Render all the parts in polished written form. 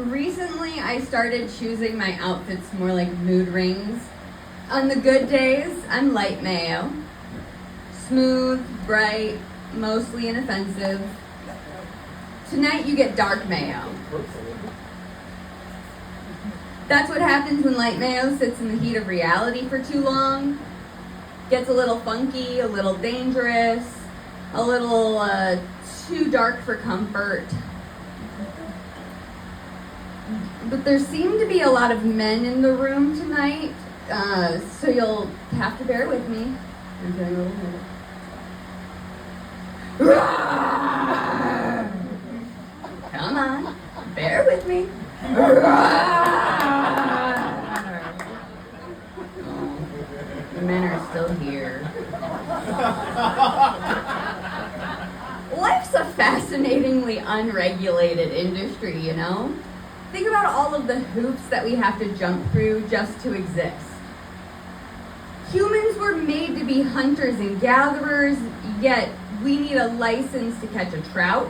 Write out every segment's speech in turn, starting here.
Recently, I started choosing my outfits more like mood rings. On the good days, I'm light Mayo. Smooth, bright, mostly inoffensive. Tonight, you get dark Mayo. That's what happens when light Mayo sits in the heat of reality for too long. Gets a little funky, a little dangerous, a little too dark for comfort. But there seem to be a lot of men in the room tonight, so you'll have to bear with me. I'm feeling a little nervous. Come on, bear with me. The men are still here. Life's a fascinatingly unregulated industry, you know? Think about all of the hoops that we have to jump through just to exist. Humans were made to be hunters and gatherers, yet we need a license to catch a trout.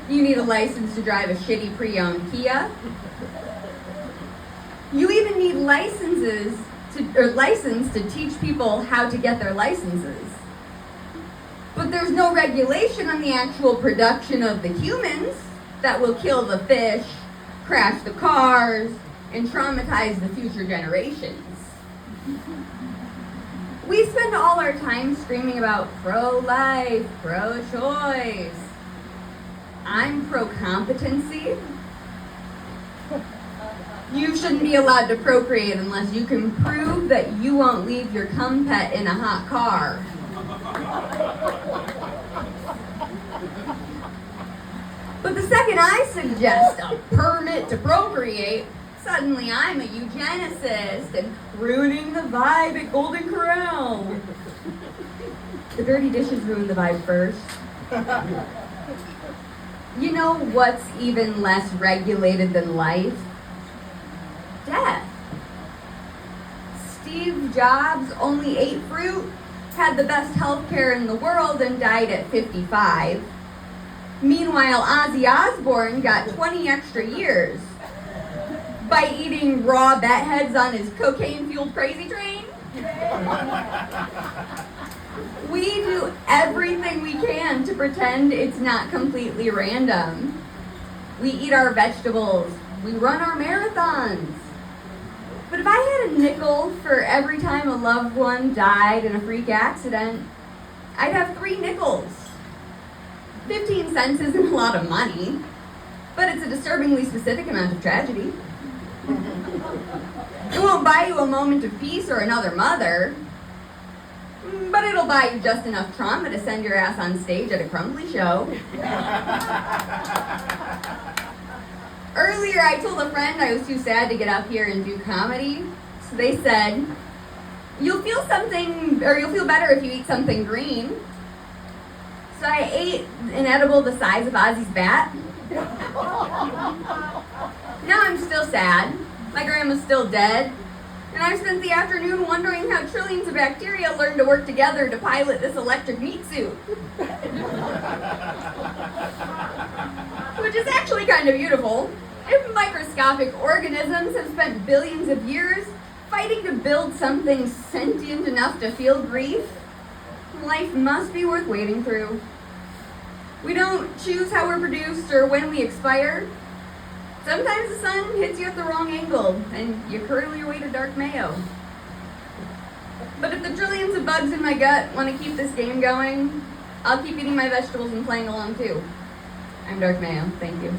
You need a license to drive a shitty pre-owned Kia. You even need license to teach people how to get their licenses. But there's no regulation on the actual production of the humans that will kill the fish, crash the cars, and traumatize the future generations. We spend all our time screaming about pro-life, pro-choice. I'm pro-competency. You shouldn't be allowed to procreate unless you can prove that you won't leave your cum pet in a hot car. But the second I suggest a permit to procreate, suddenly I'm a eugenicist and ruining the vibe at Golden Corral. The dirty dishes ruin the vibe first. You know what's even less regulated than life? Death. Steve Jobs only ate fruit, had the best health care in the world, and died at 55. Meanwhile, Ozzy Osbourne got 20 extra years by eating raw bat heads on his cocaine-fueled crazy train. We do everything we can to pretend it's not completely random. We eat our vegetables. We run our marathons. But if I had a nickel for every time a loved one died in a freak accident, I'd have 3 nickels. 15 cents isn't a lot of money, but it's a disturbingly specific amount of tragedy. It won't buy you a moment of peace or another mother, but it'll buy you just enough trauma to send your ass on stage at a Crumbley show. Earlier, I told a friend I was too sad to get up here and do comedy, so they said, you'll feel better if you eat something green. So I ate an edible the size of Ozzy's bat. Now I'm still sad. My grandma's still dead. And I spent the afternoon wondering how trillions of bacteria learned to work together to pilot this electric meat suit. Which is actually kind of beautiful. If microscopic organisms have spent billions of years fighting to build something sentient enough to feel grief, life must be worth waiting through. We don't choose how we're produced or when we expire. Sometimes the sun hits you at the wrong angle and you curl your way to dark Mayo. But if the trillions of bugs in my gut want to keep this game going, I'll keep eating my vegetables and playing along too. I'm Dark Mayo. Thank you.